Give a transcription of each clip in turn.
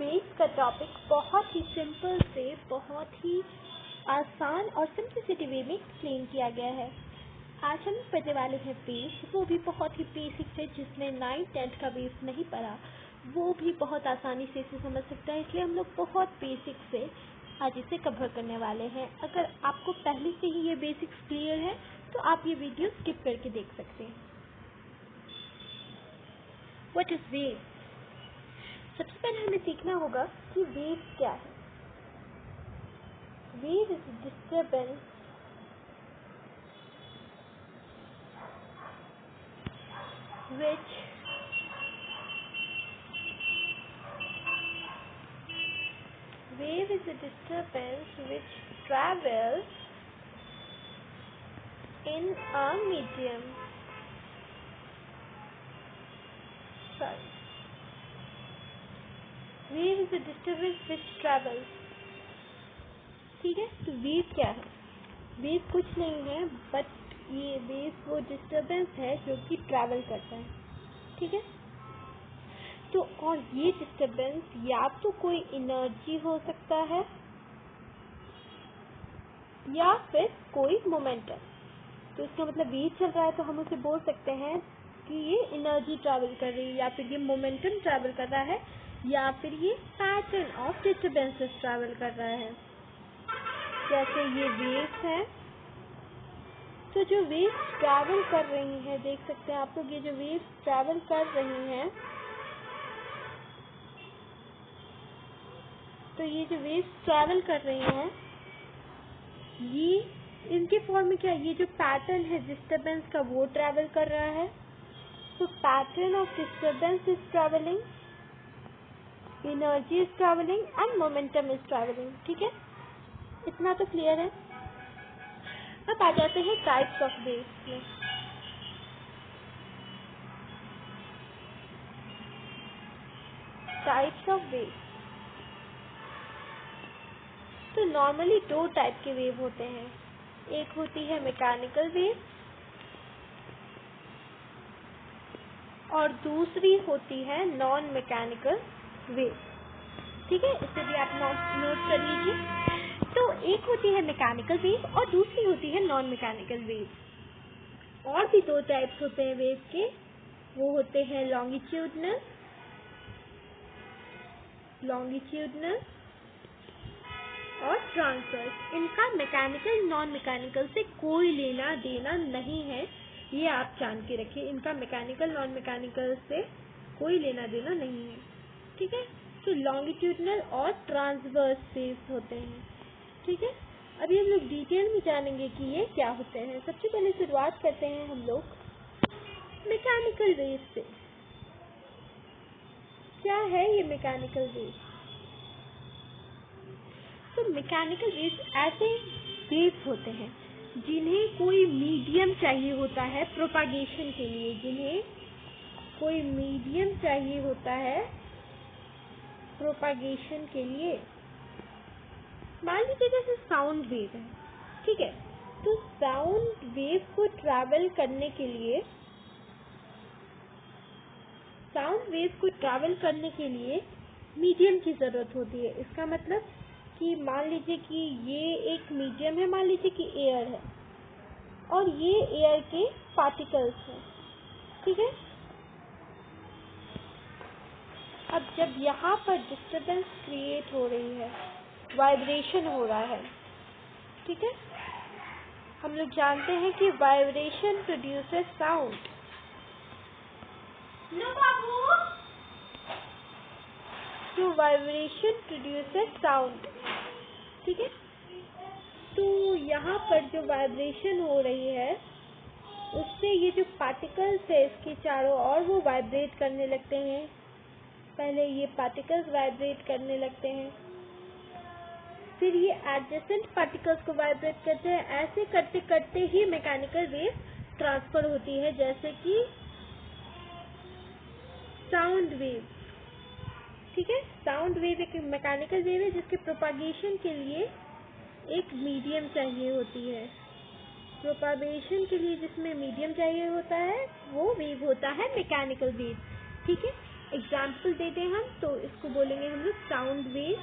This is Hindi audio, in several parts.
वेव्स का टॉपिक बहुत ही सिंपल से बहुत ही आसान और सिंपलिसिटी वे में एक्सप्लेन किया गया है। आज हम पढ़ने वाले हैं वेव्स, वो भी बहुत ही बेसिक से, जिसने 9th-10th का वेव्स नहीं पढ़ा वो भी बहुत आसानी से इसे समझ सकता है। इसलिए हम लोग बहुत बेसिक से आज इसे कवर करने वाले हैं। अगर आपको पहले से ही ये बेसिक्स क्लियर है तो आप ये वीडियो स्किप करके देख सकते हैं। What is wave? सबसे पहले हमें सीखना होगा कि वेव क्या है। Wave is disturbance which travels in a medium. Wave is a disturbance which travels. ठीक है, तो वेव क्या है? वेव कुछ नहीं है बट ये वेव वो डिस्टर्बेंस है जो कि ट्रैवल करता है। ठीक है, तो और ये डिस्टर्बेंस या तो कोई एनर्जी हो सकता है या फिर कोई मोमेंटम। तो इसका मतलब वेव चल रहा है तो हम उसे बोल सकते हैं कि ये एनर्जी ट्रैवल कर रही है, या फिर ये मोमेंटम ट्रैवल कर रहा है, या फिर ये पैटर्न ऑफ डिस्टर्बेंसेस ट्रैवल कर रहा है। जैसे ये वेव्स है, तो जो वेव्स ट्रैवल कर रही हैं, देख सकते हैं आप लोग, ये जो वेव्स ट्रैवल कर रही हैं, तो ये जो वेव्स ट्रैवल कर रही हैं, ये इनके फॉर्म में क्या है? ये जो पैटर्न है डिस्टर्बेंस का वो ट्रैवल कर रहा है। तो pattern of disturbance is travelling, energy is travelling and momentum is travelling. ठीक है, इतना तो क्लियर है। अब आ जाते हैं टाइप्स ऑफ वेव्स में। टाइप्स ऑफ वेव्स, तो नॉर्मली दो टाइप के वेव होते हैं। एक होती है मैकेनिकल वेव और दूसरी होती है नॉन मैकेनिकल वेव। ठीक है, इसे भी आप नोट कर लीजिए। तो एक होती है मैकेनिकल वेव और दूसरी होती है नॉन मैकेनिकल वेव। और भी दो टाइप्स होते हैं वेव के, वो होते हैं लॉन्गिट्यूडनल और ट्रांसवर्स। इनका मैकेनिकल नॉन मैकेनिकल से कोई लेना देना नहीं है, ये आप जान के रखिए। इनका मैकेनिकल नॉन मैकेनिकल से कोई लेना देना नहीं है। ठीक है, तो लॉन्गिट्यूडनल और ट्रांसवर्स वेव्स होते हैं। ठीक है, अभी हम लोग डिटेल में जानेंगे कि ये क्या होते हैं। सबसे पहले शुरुआत करते हैं हम लोग मैकेनिकल वेव से। क्या है ये मैकेनिकल वेव? तो मैकेनिकल वेव्स ऐसे वेव्स होते हैं जिन्हें कोई मीडियम चाहिए होता है प्रोपागेशन के लिए, जिन्हें कोई मीडियम चाहिए होता है प्रोपागेशन के लिए। मान लीजिए जैसे साउंड वेव है, ठीक है, तो साउंड वेव को ट्रैवल करने के लिए मीडियम की जरूरत होती है। इसका मतलब कि मान लीजिए कि ये एक मीडियम है, मान लीजिए कि एयर है और ये एयर के पार्टिकल्स हैं। ठीक है, अब जब यहाँ पर डिस्टर्बेंस क्रिएट हो रही है, वाइब्रेशन हो रहा है, ठीक है, हम लोग जानते हैं कि वाइब्रेशन प्रोड्यूसेस साउंड। तो वाइब्रेशन प्रोड्यूसेस साउंड। ठीक है, तो यहाँ पर जो वाइब्रेशन हो रही है उससे ये जो पार्टिकल्स है इसके चारों ओर वो वाइब्रेट करने लगते हैं। पहले ये पार्टिकल्स वाइब्रेट करने लगते हैं, फिर ये एडजेसेंट पार्टिकल्स को वाइब्रेट करते हैं। ऐसे करते करते ही मैकेनिकल वेव ट्रांसफर होती है, जैसे कि साउंड वेव। ठीक है, साउंड वेव एक मैकेनिकल वेव है जिसके प्रोपागेशन के लिए एक मीडियम चाहिए होती है। प्रोपागेशन के लिए जिसमें मीडियम चाहिए होता है वो वेव होता है मैकेनिकल वेव। ठीक है, एग्जाम्पल देते हैं हम, तो इसको बोलेंगे हम लोग साउंड वेव।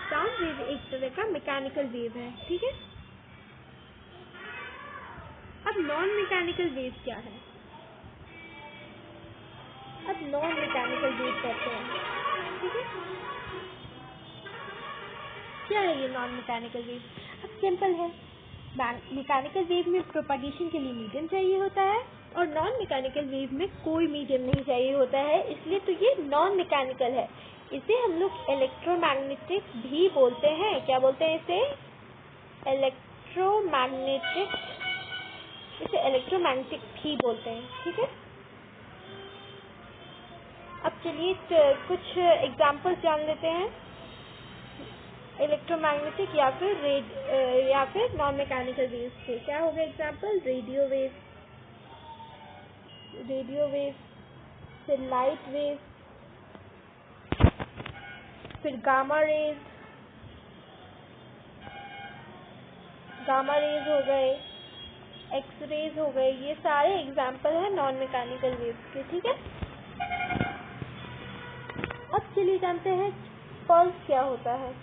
साउंड वेव एक तरह का मैकेनिकल वेव है, ठीक है। अब नॉन मैकेनिकल वेव क्या है? अब नॉन मैकेनिकल वेव कहते हैं, ठीक है। क्या है ये नॉन मैकेनिकल वेव? अब सिंपल है, मैकेनिकल वेव में प्रोपगेशन के लिए मीडियम चाहिए होता है और नॉन मैकेनिकल वेव में कोई मीडियम नहीं चाहिए होता है, इसलिए तो ये नॉन मैकेनिकल है। इसे हम लोग इलेक्ट्रोमैग्नेटिक भी बोलते हैं। क्या बोलते हैं इसे? इलेक्ट्रोमैग्नेटिक। इसे इलेक्ट्रोमैग्नेटिक भी बोलते हैं, ठीक है। अब चलिए कुछ एग्जाम्पल्स जान लेते हैं इलेक्ट्रोमैग्नेटिक या फिर नॉन मैकेनिकल वेव्स के। क्या होगा एग्जाम्पल? रेडियो वेव, फिर लाइट वेव, फिर गामा रेज हो गए, एक्स रेज हो गए। ये सारे एग्जाम्पल हैं नॉन मैकेनिकल वेव्स के, ठीक है। अब चलिए जानते हैं पल्स क्या होता है।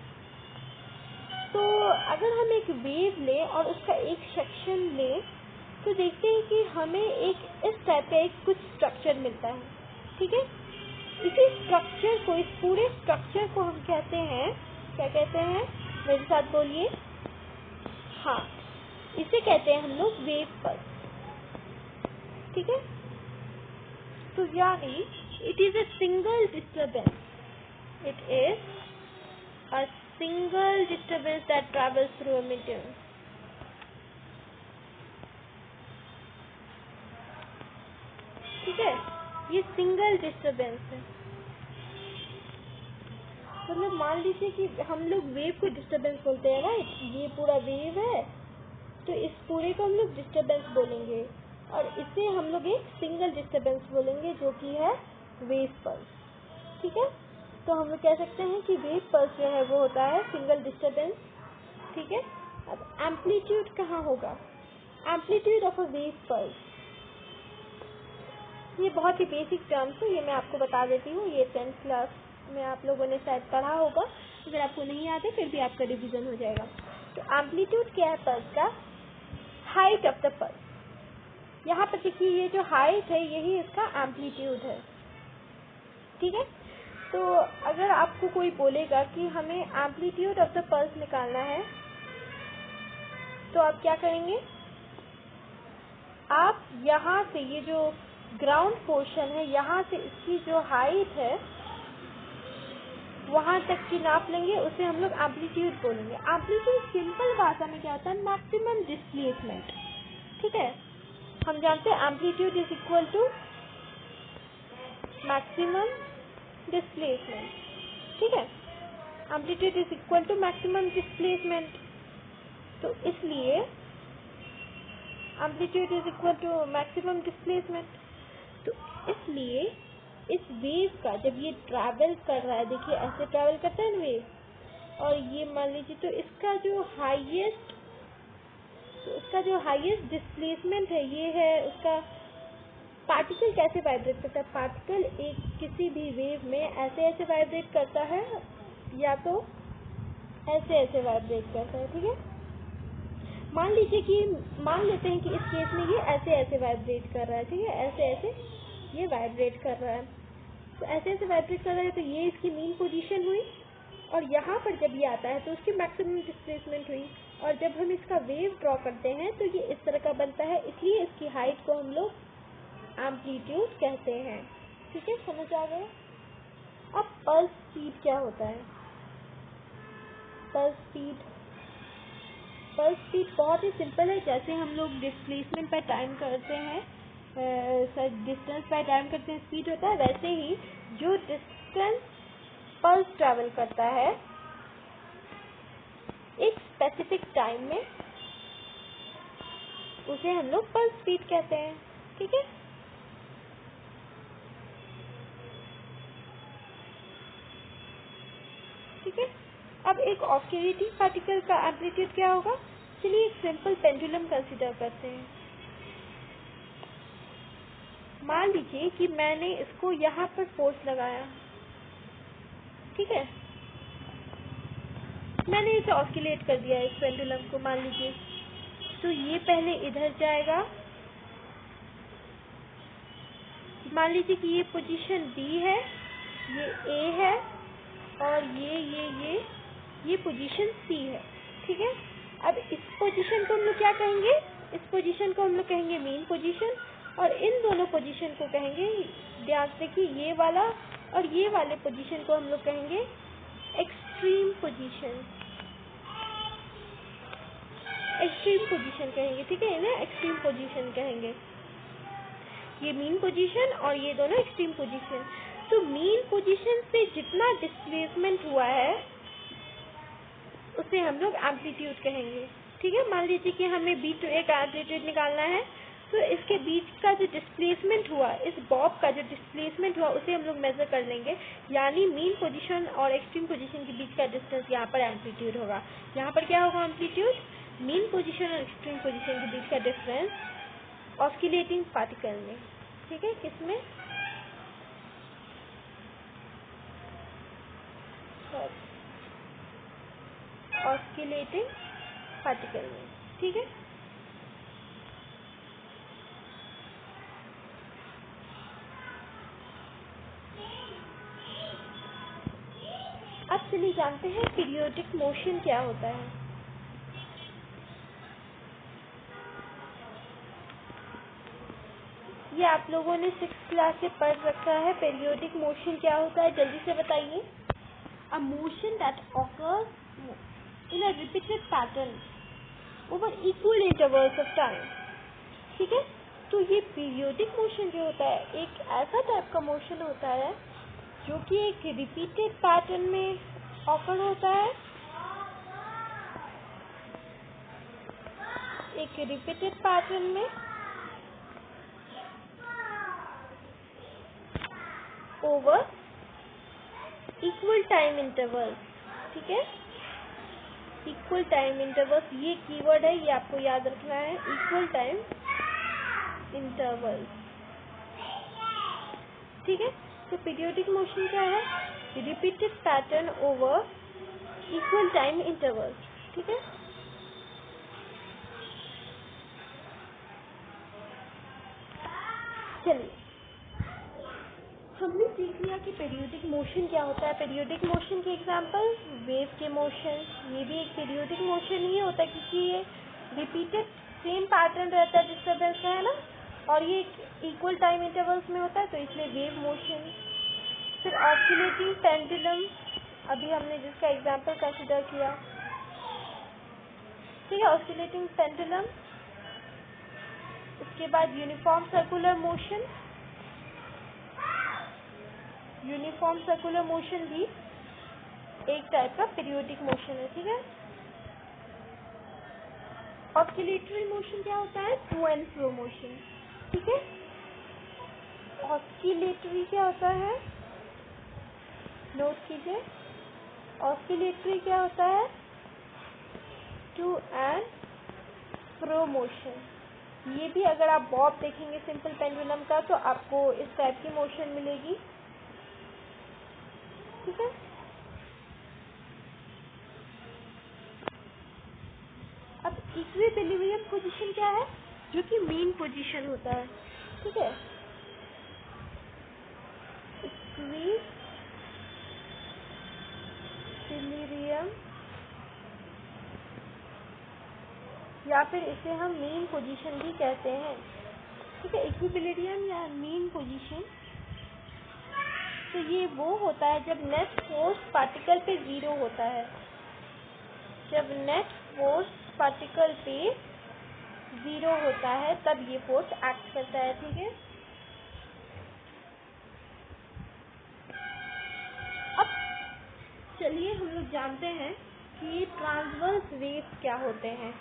तो अगर हम एक वेव लें और उसका एक सेक्शन लें तो देखते हैं कि हमें एक इस टाइप का एक कुछ स्ट्रक्चर मिलता है, ठीक है। इसी स्ट्रक्चर को, इस पूरे स्ट्रक्चर को हम कहते हैं, क्या कहते हैं? मेरे साथ बोलिए। हाँ, इसे कहते हैं हम लोग वेव पल्स, ठीक है। तो यानी it is a single disturbance, it is a single disturbance that travels through a medium. ठीक है, ये सिंगल डिस्टर्बेंस है। मतलब मान लीजिए कि हम लोग वेव को डिस्टर्बेंस बोलते हैं, राइट। ये पूरा वेव है तो इस पूरे को हम लोग डिस्टर्बेंस बोलेंगे और इसे हम लोग एक सिंगल डिस्टर्बेंस बोलेंगे जो कि है वेव पल्स, ठीक है। तो हम लोग कह सकते हैं कि वेव पल्स जो है वो होता है सिंगल डिस्टर्बेंस, ठीक है। अब एम्पलीट्यूड कहाँ होगा? Amplitude of a wave pulse, ये बहुत ही बेसिक टर्म्स है, ये मैं आपको बता देती हूँ। ये 10th क्लास में आप लोगों ने शायद पढ़ा होगा, अगर आपको नहीं याद है फिर भी आपका रिवीजन हो जाएगा। तो एम्पलीट्यूड क्या है पल्स का? Height of the pulse. यहाँ पर देखिए ये जो हाइट है यही इसका एम्पलीट्यूड है, ठीक है। तो अगर आपको कोई बोलेगा कि हमें एम्पलीट्यूड ऑफ द पल्स निकालना है तो आप क्या करेंगे? आप यहाँ से ये जो ग्राउंड पोर्शन है यहाँ से इसकी जो हाइट है वहां तक की नाप लेंगे, उसे हम लोग एम्पलीट्यूड बोलेंगे। एम्पलीट्यूड सिंपल भाषा में क्या होता है? मैक्सिमम डिस्प्लेसमेंट, ठीक है। हम जानते हैं amplitude is equal to maximum displacement, ठीक है। Amplitude is equal to maximum displacement, तो इसलिए amplitude is equal to maximum displacement. तो इसलिए इस वेव का जब ये ट्रैवल कर रहा है, देखिए ऐसे ट्रैवल करता है ना वेव, और ये मान लीजिए तो इसका जो हाईएस्ट डिस्प्लेसमेंट है ये है उसका। पार्टिकल कैसे वाइब्रेट करता है? पार्टिकल एक किसी भी वेव में ऐसे वाइब्रेट करता है या तो ऐसे वाइब्रेट करता है, ठीक है। मान लेते हैं कि इस केस में ये ऐसे वाइब्रेट कर रहा है, ठीक है। ऐसे ये वाइब्रेट कर रहा है, तो ऐसे वाइब्रेट कर रहा है, तो ये इसकी मीन पोजीशन हुई और यहाँ पर जब ये आता है तो उसकी मैक्सिमम डिस्प्लेसमेंट हुई। और जब हम इसका वेव ड्रॉ करते हैं तो ये इस तरह का बनता है, इसलिए इसकी हाइट को हम लोग एम्पलीट्यूड कहते हैं, ठीक है। समझ आ गया? अब पल्स स्पीड क्या होता है? पल्स स्पीड बहुत ही सिंपल है। जैसे हम लोग डिस्प्लेसमेंट बाय टाइम करते हैं, डिस्टेंस बाय टाइम करते हैं, स्पीड होता है, वैसे ही जो डिस्टेंस पल्स ट्रैवल करता है एक स्पेसिफिक टाइम में, उसे हम लोग पल्स स्पीड कहते हैं, ठीक है। ठीक है, अब एक ऑस्किलेटिंग पार्टिकल का एम्पलीट्यूड क्या होगा? चलिए एक सिंपल पेंडुलम कंसीडर करते हैं। मान लीजिए कि मैंने इसको यहाँ पर फोर्स लगाया, ठीक है, मैंने इसे ऑस्किलेट कर दिया है इस पेंडुलम को, मान लीजिए। तो ये पहले इधर जाएगा, मान लीजिए कि ये पोजीशन B है, ये A है, और ये पोजीशन C है। ठीक है, अब इस पोजीशन को हम लोग क्या कहेंगे? इस पोजीशन को हम लोग कहेंगे मीन पोजीशन, और इन दोनों पोजीशन को कहेंगे, ध्यान से देखिए, ये वाला और ये वाले पोजीशन को हम लोग कहेंगे एक्सट्रीम पोजीशन। एक्सट्रीम पोजीशन कहेंगे, ठीक है, इन्हें एक्सट्रीम पोजीशन कहेंगे। ये मीन पोजीशन और ये दोनों एक्सट्रीम पोजीशन। तो मीन पोजीशन से जितना डिस्प्लेसमेंट हुआ है उसे हम लोग एम्पलीट्यूड कहेंगे। ठीक है, मान लीजिए कि हमें B to A का एम्पलीट्यूड निकालना है, तो इसके बीच का जो डिस्प्लेसमेंट हुआ, इस बॉब का जो डिस्प्लेसमेंट हुआ उसे हम लोग मेजर कर लेंगे, यानी मीन पोजीशन और एक्सट्रीम पोजीशन के बीच का डिस्टेंस यहाँ पर एम्पलीट्यूड होगा। यहाँ पर क्या होगा एम्पलीट्यूड? मीन पोजीशन और एक्सट्रीम पोजीशन के बीच का डिफरेंस ऑस्किलेटिंग पार्टिकल में। ठीक है, किसमें? ऑस्किलेटिंग पार्टिकल में। ठीक है, अब चलिए जानते हैं पीरियोडिक मोशन क्या होता है। ये आप लोगों ने 6th क्लास से पढ़ रखा है। पीरियोडिक मोशन क्या होता है, जल्दी से बताइए। A motion that occurs in a repeated pattern over equal intervals of time. ठीक है, तो ये पीरियोडिक मोशन जो होता है एक ऐसा टाइप का मोशन होता है जो कि एक रिपीटेड पैटर्न में ऑकर होता है, एक रिपीटेड पैटर्न में ओवर इक्वल टाइम इंटरवल्स। ठीक है, इक्वल टाइम इंटरवल्स, ये कीवर्ड है, ये आपको याद रखना है, इक्वल टाइम इंटरवल्स। ठीक है, तो पीरियोडिक मोशन क्या है? Repeated pattern over equal time intervals. ठीक है, चलिए हमने सीख लिया कि पीरियोडिक मोशन क्या होता है। पीरियोडिक मोशन के एग्जांपल वेव के मोशन, ये भी एक पीरियोडिक मोशन ही होता है क्योंकि ये रिपीटेड सेम पैटर्न रहता है डिस्टर्बेंस का, है ना, और ये इक्वल टाइम इंटरवल्स में होता है, तो इसलिए वेव मोशन। फिर ऑस्किलेटिंग पेंडुलम, अभी हमने जिसका एग्जांपल कंसिडर किया। ठीक है, ऑस्किलेटिंग पेंडुलम। उसके बाद uniform circular motion. Uniform circular motion भी एक टाइप का पीरियोडिक मोशन है। ठीक है, ऑस्किलेटरी मोशन क्या होता है? To and fro motion. ठीक है, ऑस्किलेटरी क्या होता है? नोट कीजिए, ऑस्किलेटरी क्या होता है? To and fro motion. ये भी अगर आप बॉब देखेंगे सिंपल पेंडुलम का तो आपको इस टाइप की मोशन मिलेगी। ठीक है, अब इक्विलिब्रियम पोजीशन क्या है? जो कि मीन पोजीशन होता है। ठीक है, इक्विलिब्रियम या फिर इसे हम मीन पोजीशन भी कहते हैं। ठीक है, इक्विलिब्रियम या मीन पोजीशन, तो ये वो होता है जब नेट फोर्स पार्टिकल पे 0 होता है। जब नेट फोर्स पार्टिकल पे 0 होता है तब ये फोर्स एक्ट करता है। ठीक है, अब चलिए हम लोग जानते हैं कि ये ट्रांसवर्स वेव क्या होते हैं।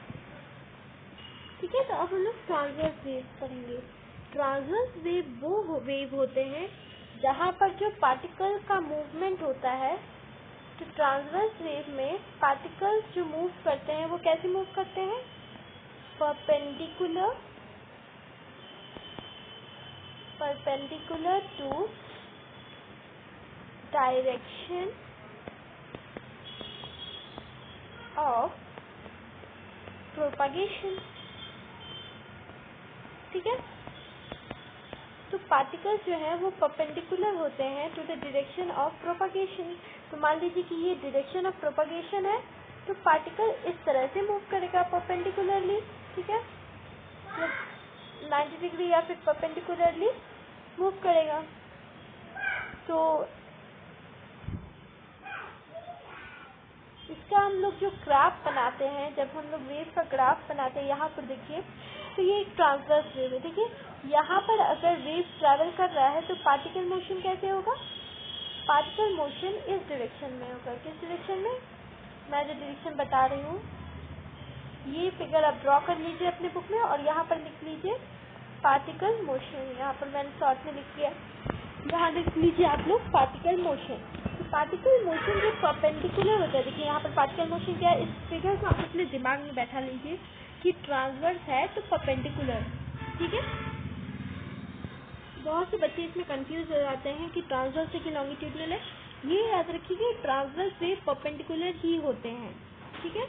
ठीक है, तो अब हम लोग ट्रांसवर्स वेव पढ़ेंगे। ट्रांसवर्स वेव वो वेव होते हैं जहाँ पर जो पार्टिकल का मूवमेंट होता है, तो ट्रांसवर्स वेव में पार्टिकल्स जो मूव करते हैं वो कैसे मूव करते हैं? Perpendicular to direction of propagation. ठीक है, तो पार्टिकल्स जो है वो परपेंडिकुलर होते हैं to the direction of propagation. तो मान लीजिए कि ये डायरेक्शन ऑफ प्रोपागेशन है, तो पार्टिकल इस तरह से मूव करेगा परपेंडिकुलरली। ठीक है, 90 डिग्री या फिर परपेंडिकुलरली मूव करेगा। तो इसका हम लोग जो ग्राफ बनाते हैं, जब हम लोग वेव का ग्राफ बनाते हैं, यहाँ पर देखिए, तो ये एक ट्रांसवर्स वेव है। देखिए यहाँ पर अगर वेव ट्रैवल कर रहा है तो पार्टिकल मोशन कैसे होगा? पार्टिकल मोशन इस डायरेक्शन में होगा। किस डायरेक्शन में? मैं जो डायरेक्शन बता रही हूँ, ये फिगर आप ड्रॉ कर लीजिए अपने बुक में और यहाँ पर लिख लीजिए पार्टिकल मोशन। यहाँ पर मैंने शॉर्ट में लिख दिया, यहाँ लिख लीजिए आप लोग पार्टिकल मोशन। तो पार्टिकल मोशन जो परपेंडिकुलर होता है, देखिए यहाँ पर पार्टिकल मोशन क्या है, इस फिगर को आप अपने दिमाग में बैठा लीजिए कि ट्रांसवर्स है तो परपेंडिकुलर। ठीक है, बहुत से बच्चे इसमें कंफ्यूज हो जाते हैं कि ट्रांसवर्स है कि लॉन्गिट्यूडनल है। ये याद रखिए ट्रांसवर्स वेव परपेंडिकुलर ही होते हैं। ठीक है,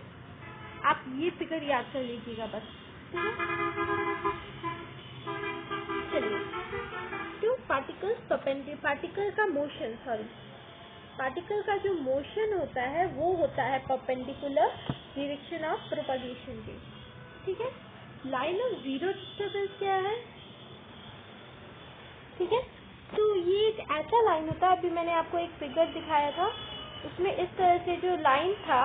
आप ये फिगर याद कर लीजिएगा बस। ठीक है, चलिए, तो पार्टिकल का मोशन, पार्टिकल का जो मोशन होता है वो होता है परपेंडिकुलर डायरेक्शन ऑफ प्रोपगेशन के। ठीक है, लाइन ऑफ जीरो डिस्टर्बेंस क्या है? ठीक है, तो ये एक ऐसा लाइन होता है, अभी मैंने आपको एक फिगर दिखाया था, उसमें इस तरह से जो लाइन था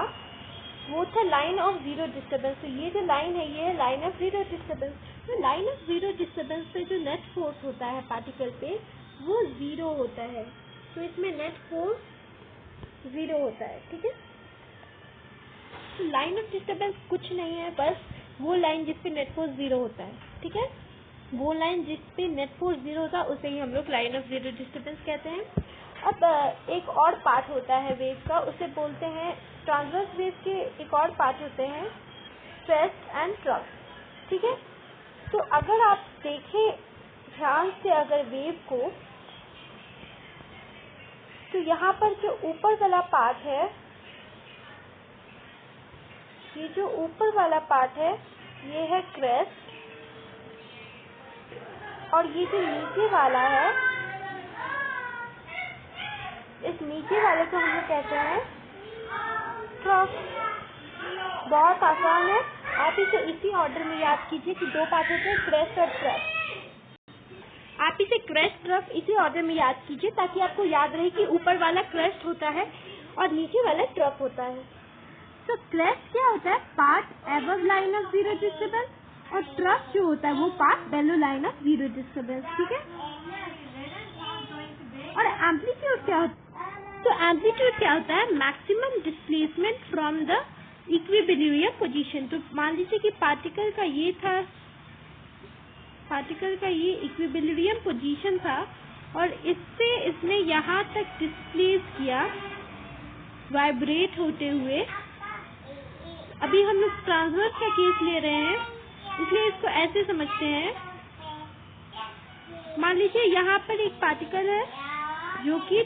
वो था लाइन ऑफ जीरो डिस्टर्बेंस। तो ये जो लाइन है ये है लाइन ऑफ जीरो डिस्टर्बेंस। तो लाइन ऑफ जीरो डिस्टर्बेंस पे जो नेट फोर्स होता है पार्टिकल पे वो जीरो होता है। तो इसमें नेट फोर्स जीरो होता है। ठीक है, तो लाइन ऑफ डिस्टर्बेंस कुछ नहीं है, बस वो लाइन जिसपे नेट फोर्स जीरो होता है। ठीक है, वो लाइन जिसपे नेट फोर्स जीरो होता है उसे ही हम लोग लाइन ऑफ जीरो डिस्टर्बेंस कहते हैं। अब एक और पार्ट होता है वेव का, उसे बोलते हैं ट्रांसवर्स वेव के एक और पार्ट होते हैं क्रेस्ट एंड ट्रफ। ठीक है, तो अगर आप देखें ध्यान से अगर वेव को, तो यहाँ पर जो ऊपर वाला पार्ट है, ये जो ऊपर वाला पार्ट है ये है क्रेस्ट, और ये जो नीचे वाला है, इस नीचे वाले को हम लोग कहते हैं ट्रफ। बहुत आसान है, आप इसे इसी ऑर्डर में याद कीजिए कि दो पार्ट होते हैं क्रेस्ट और ट्रफ। आप इसे क्रेस्ट ट्रफ इसी ऑर्डर में याद कीजिए ताकि आपको याद रहे कि ऊपर वाला क्रेस्ट होता है और नीचे वाला ट्रफ होता है। तो क्रेस्ट क्या होता है? Part above line of zero disturbance, और ट्रफ जो होता है वो part below line of zero disturbance. ठीक है, और एम्पलीट्यूड क्या होता है? तो एम्पलीट्यूड क्या होता है? Maximum displacement from the equilibrium position. तो मान लीजिए कि पार्टिकल का ये इक्विलिब्रियम पोजीशन था और इससे इसने यहाँ तक डिस्प्लेस किया वाइब्रेट होते हुए। अभी हम लोग ट्रांसवर्स का केस ले रहे हैं, इसलिए इसको ऐसे समझते हैं। मान लीजिए यहाँ पर एक पार्टिकल है जो कि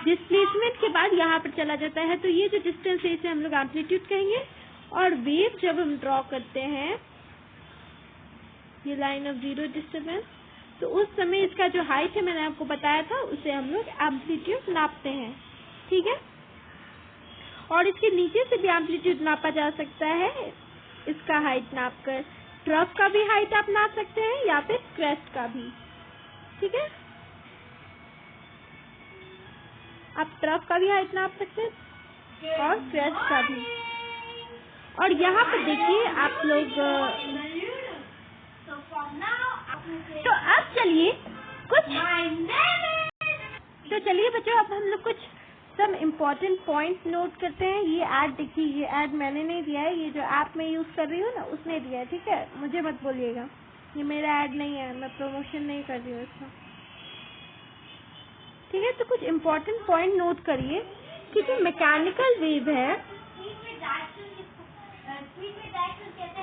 डिस्प्लेसमेंट के बाद यहाँ पर चला जाता है, तो ये जो डिस्टेंस है इसे हम लोग एम्पलीट्यूड कहेंगे। और वेव जब हम ड्रॉ करते हैं ये लाइन ऑफ जीरो डिस्टर्बेंस, तो उस समय इसका जो हाइट है मैंने आपको बताया था, उसे हम लोग एम्पलीट्यूड नापते हैं। ठीक है, और इसके नीचे से भी एम्पलीट्यूड नापा जा सकता है, इसका हाइट नापकर। ट्रफ का भी हाइट आप नाप सकते हैं या फिर क्रेस्ट का भी। ठीक है, आप ट्रफ का भी हाइट नाप सकते हैं और क्रेस्ट का भी। और यहाँ पर देखिए आप लोग, तो अब चलिए बच्चों, अब हम लोग कुछ सब इम्पोर्टेंट पॉइंट नोट करते हैं। ये ऐड देखिए, ये ऐड मैंने नहीं दिया है, ये जो ऐप में यूज कर रही हूँ ना उसने दिया है। ठीक है, मुझे मत बोलिएगा, ये मेरा ऐड नहीं है, मैं प्रमोशन नहीं कर रही हूँ इसका। ठीक है, तो कुछ इम्पोर्टेंट पॉइंट नोट करिए कि जो मैकेनिकल वेव है,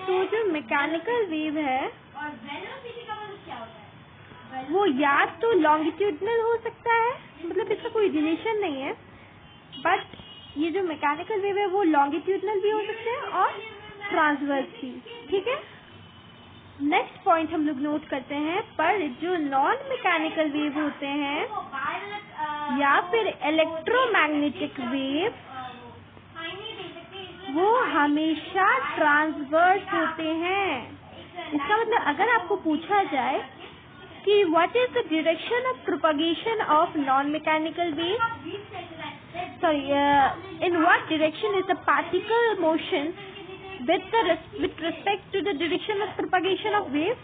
तो जो मैकेनिकल वेव है वो या तो लॉन्गिट्यूडनल हो सकता है, मतलब इसका कोई रिलेशन नहीं है, बट ये जो मैकेनिकल वेव है वो लॉन्गिट्यूडनल भी हो सकते हैं और ट्रांसवर्स भी। ठीक है, नेक्स्ट पॉइंट हम लोग नोट करते हैं, पर जो नॉन मैकेनिकल वेव होते हैं या फिर इलेक्ट्रोमैग्नेटिक वेव वो हमेशा ट्रांसवर्स होते हैं। इसका मतलब अगर आपको पूछा जाए कि what is the direction of propagation of non mechanical wave, sorry in what direction is the particle motion with respect to the direction of propagation of wave,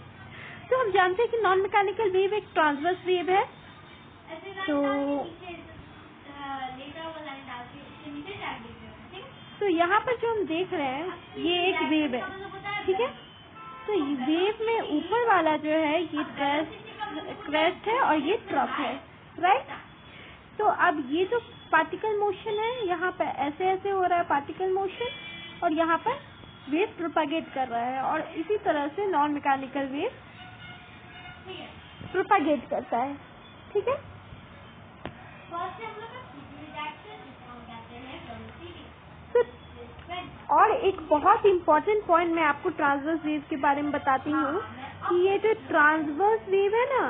तो हम जानते हैं कि नॉन मैकेनिकल वेव एक ट्रांसवर्स वेव है। तो यहाँ पर जो हम देख रहे हैं ये एक वेव है। ठीक है, तो वेव में ऊपर वाला जो है ये क्रेस्ट है और ये ट्रफ है, राइट। तो अब ये जो पार्टिकल मोशन है यहाँ पर ऐसे ऐसे हो रहा है पार्टिकल मोशन, और यहाँ पर वेव प्रोपागेट कर रहा है, और इसी तरह से नॉन मैकेनिकल वेव प्रोपागेट करता है। ठीक है, और एक बहुत इम्पोर्टेंट पॉइंट मैं आपको ट्रांसवर्स वेव के बारे में बताती हूँ कि ये जो ट्रांसवर्स वेव है ना,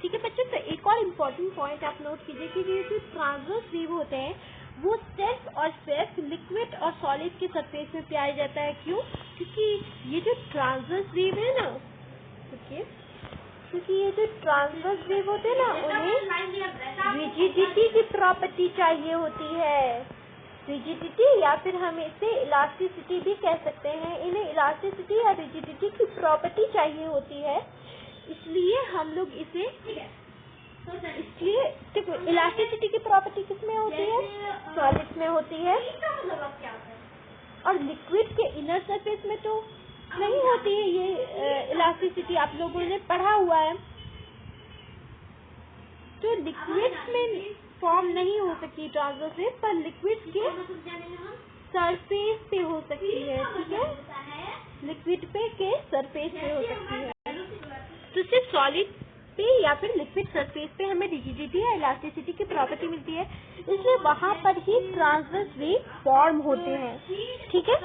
ठीक है बच्चों, तो एक और इम्पोर्टेंट पॉइंट आप नोट कीजिए कि ये जो ट्रांसवर्स वेव होते हैं वो सिर्फ और सिर्फ लिक्विड और सॉलिड के सरफेस में पाया जाता है। क्यों? क्योंकि ये जो ट्रांसवर्स वेव है ना, क्योंकि ये जो ट्रांसवर्स वेव होते हैं ना उन्हें रिजिडिटी की प्रॉपर्टी चाहिए होती है। रिजिडिटी या फिर हम इसे इलास्टिसिटी भी कह सकते हैं। इन्हें इलास्टिसिटी या रिजिडिटी की प्रॉपर्टी चाहिए होती है, इसलिए हम लोग इसे इसलिए देखो इलास्टिसिटी की प्रॉपर्टी किसमें होती है? सॉलिड्स में होती है, और लिक्विड के इनर सरफेस में तो नहीं होती है ये इलास्टिसिटी, आप लोगों ने पढ़ा हुआ है। तो लिक्विड्स में फॉर्म नहीं हो सकती ट्रांसवर्स वेव, पर लिक्विड के सरफेस पे हो सकती है। ठीक है, लिक्विड पे के सरफेस पे हो सकती है। तो सिर्फ सॉलिड पे या फिर लिक्विड सरफेस पे हमें रिजिडिटी या इलास्टिसिटी की प्रॉपर्टी मिलती है, इसलिए वहां पर ही ट्रांसवर्स वेव फॉर्म होते हैं। ठीक है,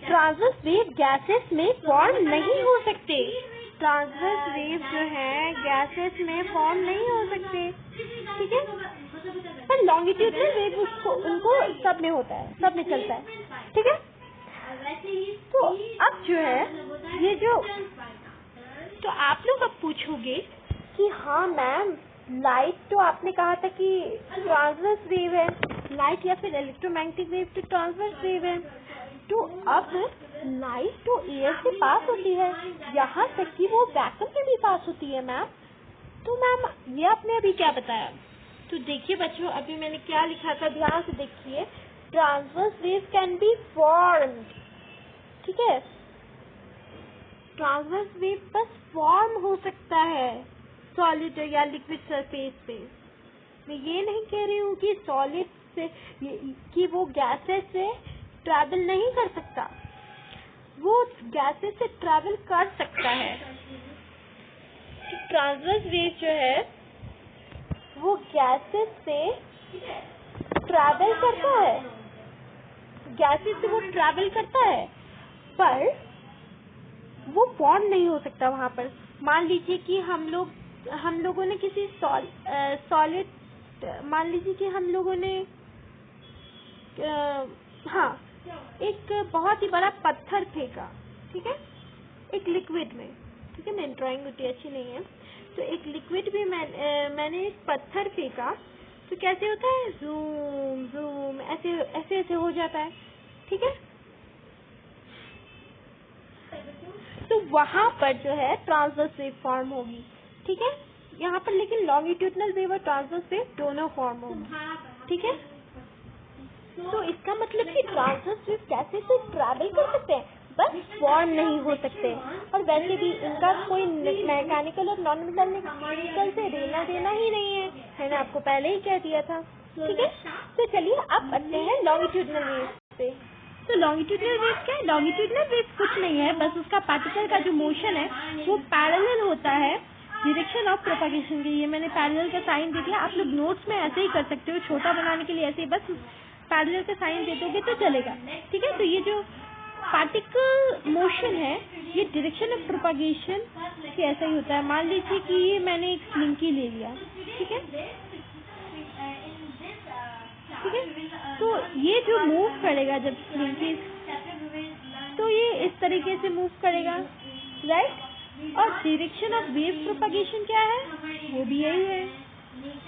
ट्रांसवर्स वेव गैसेस में फॉर्म नहीं हो सकते। ट्रांसवर्स वेव जो है गैसेस में फॉर्म नहीं हो सकते। ठीक है, पर लॉन्गिट्यूडनल वेव उनको सब में होता है, सब में चलता है। ठीक है, तो अब जो है ये जो, तो आप लोग अब पूछोगे कि हाँ मैम लाइट तो आपने कहा था कि ट्रांसवर्स वेव है, लाइट या फिर इलेक्ट्रोमैग्नेटिक वेव तो ट्रांसवर्स वेव है, तो अब लाइट तो एयर से पास होती है, यहाँ तक कि वो वैक्यूम में भी पास होती है मैम। तो मैम ये आपने अभी क्या बताया? तो देखिए बच्चों, अभी मैंने क्या लिखा था ध्यान से देखिए, transverse wave can be formed. ठीक है, ट्रांसवर्स वेव बस फॉर्म हो सकता है सॉलिड या लिक्विड सरफेस पे। मैं ये नहीं कह रही हूँ कि सॉलिड से कि वो गैसेस से ट्रैवल नहीं कर सकता, वो गैसेस से ट्रैवल कर सकता है। ट्रांसवर्स वेव जो है वो गैसेस से ट्रैवल करता है, गैसेस से वो ट्रैवल करता है, पर वो फॉर्म नहीं हो सकता वहाँ पर। मान लीजिए कि हम लोगों ने किसी सॉलिड, मान लीजिए कि हम लोगों ने हाँ एक बहुत ही बड़ा पत्थर फेंका, ठीक है, एक लिक्विड में। ठीक है, मेरी ड्राइंग उतनी अच्छी नहीं है, तो एक लिक्विड में मैंने एक पत्थर फेंका, तो कैसे होता है, जूम जूम ऐसे ऐसे ऐसे हो जाता है। ठीक है, तो वहां पर जो है ट्रांसवर्स वेव फॉर्म होगी। ठीक है, यहाँ पर लेकिन लॉन्गिट्यूडनल वेव और ट्रांसवर्स वेव दोनों फॉर्म होगी। ठीक है, तो इसका मतलब कि ट्रांसवर्स वेव कैसे से ट्रैवल कर सकते हैं, बस फॉर्म नहीं हो सकते, और वैसे भी इनका कोई मैकेनिकल और नॉन मैकेनिकल से लेना देना ही नहीं है, मैंने आपको पहले ही कह दिया था। ठीक है, तो चलिए अब बढ़ते हैं लॉन्गिट्यूडनल वेव पे। तो लॉन्गिट्यूडनल वेव क्या है? लॉन्गिट्यूडनल वेव कुछ नहीं है, बस उसका पार्टिकल का जो मोशन है वो पैरेलल होता है डायरेक्शन ऑफ प्रोपगेशन की, ये मैंने पैरेलल का साइन दे दिया। आप लोग नोट्स में ऐसे ही कर सकते हो, छोटा बनाने के लिए ऐसे ही बस पैरेलल का साइन दे दोगे तो चलेगा, ठीक है। तो ये जो पार्टिकल मोशन है ये डायरेक्शन ऑफ प्रोपगेशन के ऐसा ही होता है। मान लीजिए कि ये मैंने एक स्लिंकी ले लिया, ठीक है, ठीक है। तो ये जो मूव करेगा जब स्लिंकी, तो ये इस तरीके से मूव करेगा, राइट। और डायरेक्शन ऑफ वेव प्रोपगेशन क्या है, वो भी यही है।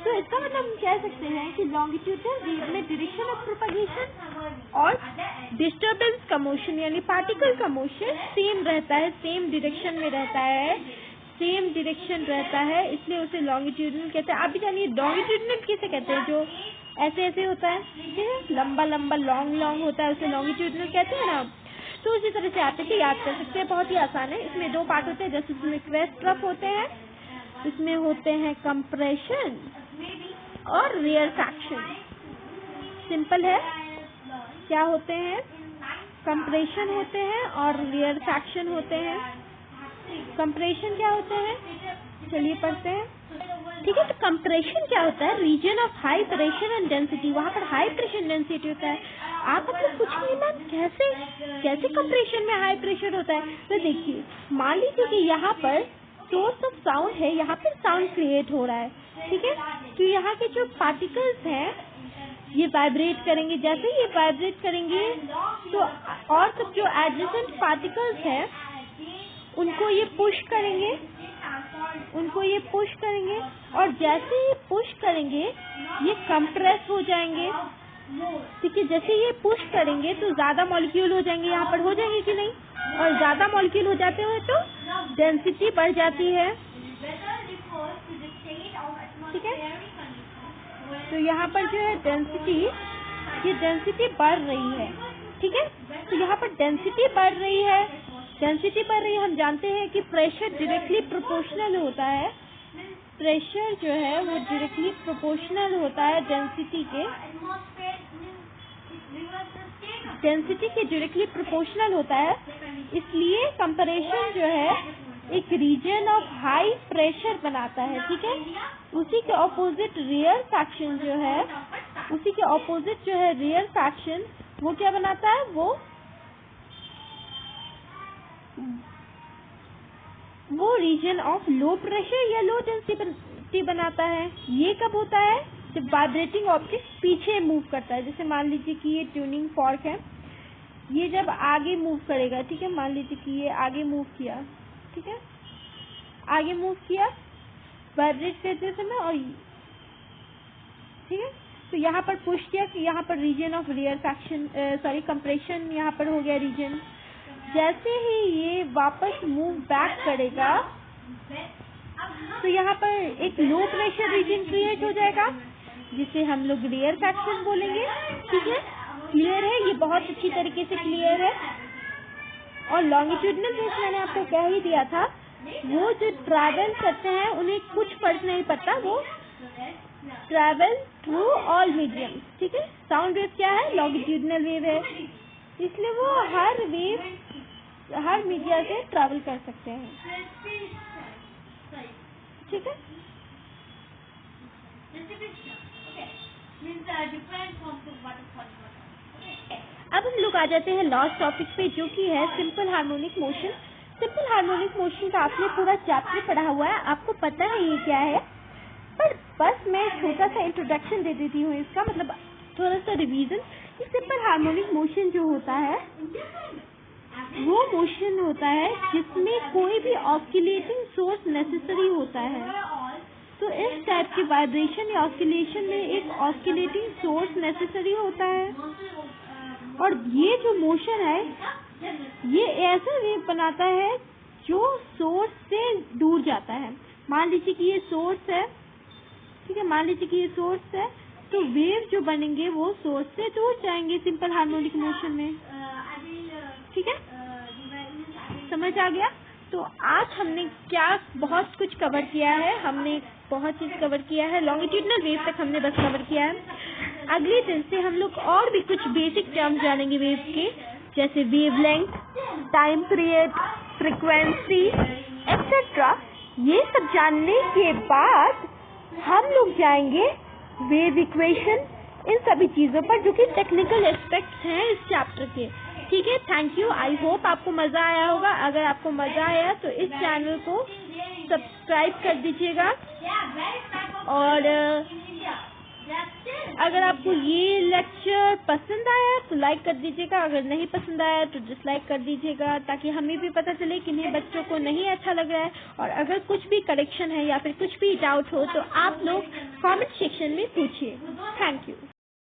तो इसका मतलब हम कह सकते हैं कि लॉन्गिट्यूडनल वेव में डायरेक्शन ऑफ प्रोपगेशन और डिस्टर्बेंस का मोशन यानी पार्टिकल का मोशन सेम रहता है, सेम डायरेक्शन में रहता है, सेम डायरेक्शन रहता है, इसलिए उसे लॉन्गिट्यूडनल कहते हैं। आप भी जानिए लॉन्गिट्यूडनल किसे कहते हैं, जो ऐसे ऐसे होता है, ठीक है, लंबा लंबा लॉन्ग लॉन्ग होता है, उसे लॉन्गिट्यूडनल कहते हैं ना। तो उसी तरह से आप इसे याद कर सकते हैं, बहुत ही आसान है। इसमें दो पार्ट होते हैं, जैसे इसमें क्रेस्ट ट्रफ होते हैं, इसमें होते हैं कंप्रेशन और रेयरफैक्शन। सिंपल है, क्या होते हैं, कंप्रेशन होते हैं और रेयरफैक्शन होते हैं। कंप्रेशन क्या होते हैं, चलिए पढ़ते हैं, ठीक है। तो कंप्रेशन क्या होता है, region of high pressure and density, वहाँ पर हाई प्रेशर डेंसिटी होता है। आप मतलब कुछ नहीं, मैम कैसे कैसे कंप्रेशन में हाई प्रेशर होता है। तो देखिए, मान लीजिए कि यहाँ पर सोर्स ऑफ साउंड है, यहाँ पर साउंड क्रिएट हो रहा है, ठीक है। तो यहाँ के जो पार्टिकल्स हैं ये वाइब्रेट करेंगे, जैसे ये वाइब्रेट करेंगे तो और सब जो एडजेसेंट पार्टिकल्स हैं उनको ये पुश करेंगे, उनको ये पुश करेंगे, और जैसे ये पुश करेंगे ये कंप्रेस हो जाएंगे, ठीक है। जैसे ये पुश करेंगे तो ज्यादा मॉलिक्यूल हो जाएंगे, यहाँ पर हो जाएंगे कि नहीं, और ज्यादा मॉलिक्यूल हो जाते हुए तो डेंसिटी बढ़ जाती है, ठीक है। तो यहाँ पर जो है डेंसिटी, ये डेंसिटी बढ़ रही है, ठीक है। तो यहाँ पर डेंसिटी बढ़ रही है, डेंसिटी बढ़ रही है। हम जानते हैं कि प्रेशर डायरेक्टली प्रोपोर्शनल होता है, प्रेशर जो है वो डायरेक्टली प्रोपोर्शनल होता है डेंसिटी के, डेंसिटी के डायरेक्टली प्रोपोर्शनल होता है। इसलिए कंप्रेशन जो है एक रीजन ऑफ हाई प्रेशर बनाता है, ठीक है। उसी के ऑपोजिट रेयरफैक्शन जो है, उसी के ऑपोजिट जो है रेयरफैक्शन, वो क्या बनाता है, वो रीजन ऑफ लो प्रेशर या लो डेंसिटी बनाता है। ये कब होता है, जब वाइब्रेटिंग ऑब्जेक्ट पीछे मूव करता है। जैसे मान लीजिए कि ये ट्यूनिंग फॉर्क है, ये जब आगे मूव करेगा, ठीक है, मान लीजिए कि ये आगे मूव किया, ठीक है, आगे मूव किया वाइब्रेट करते समय, और ठीक है, तो यहाँ पर पुश किया कि यहाँ पर region of rarefaction, sorry compression यहाँ पर हो गया रीजन। जैसे ही ये वापस मूव बैक करेगा तो यहाँ पर एक लो प्रेशर रीजन क्रिएट हो जाएगा, जिसे हम लोग रेयरफैक्शन बोलेंगे, ठीक है। क्लियर है, ये बहुत अच्छी तरीके से क्लियर है। और लॉन्गिट्यूडनल वेव्स मैंने आपको कह ही दिया था, वो जो ट्रैवल करते हैं उन्हें कुछ फर्क नहीं पड़ता, वो ट्रैवल थ्रू ऑल मीडियम, ठीक है। साउंड वेव क्या है, लॉन्गिट्यूडनल वेव है, इसलिए वो हर वेव हर मीडिया से ट्रैवल कर सकते हैं, ठीक है। अब हम लोग आ जाते हैं लास्ट टॉपिक पे, जो कि है simple harmonic motion. Simple harmonic motion का आपने पूरा चैप्टर पढ़ा हुआ है, आपको पता है ये क्या है, पर बस मैं छोटा सा इंट्रोडक्शन दे देती हूँ इसका, मतलब थोड़ा सा रिवीजन। सिंपल हार्मोनिक मोशन जो होता है वो मोशन होता है जिसमें कोई भी ऑस्किलेटिंग सोर्स नेसेसरी होता है। तो इस टाइप की वाइब्रेशन या ऑस्किलेशन में एक ऑस्किलेटिंग सोर्स नेसेसरी होता है, और ये जो मोशन है ये ऐसा वेव बनाता है जो सोर्स से दूर जाता है। मान लीजिए कि ये सोर्स है, ठीक है, मान लीजिए कि ये सोर्स है, तो वेव जो बनेंगे वो सोर्स से दूर जाएंगे सिंपल हार्मोनिक मोशन में, ठीक है, समझ आ गया। तो आज हमने क्या बहुत कुछ कवर किया है, हमने बहुत चीज कवर किया है, लॉन्गिट्यूडनल वेव तक हमने बस कवर किया है। अगले दिन से हम लोग और भी कुछ बेसिक टर्म जानेंगे वेव के, जैसे wavelength, time period, frequency etcetera. ये सब जानने के बाद हम लोग जाएंगे वेव इक्वेशन, इन सभी चीजों पर जो कि टेक्निकल एस्पेक्ट्स हैं इस चैप्टर के। ठीक है, थैंक यू। आई होप आपको मजा आया होगा। अगर आपको मजा आया तो इस चैनल को सब्सक्राइब कर दीजिएगा, और अगर आपको ये लेक्चर पसंद आया तो लाइक कर दीजिएगा, अगर नहीं पसंद आया तो डिसलाइक कर दीजिएगा, ताकि हमें भी पता चले किन्हीं बच्चों को नहीं अच्छा लग रहा है। और अगर कुछ भी करेक्शन है या फिर कुछ भी डाउट हो तो आप लोग कमेंट सेक्शन में पूछिए। Thank you.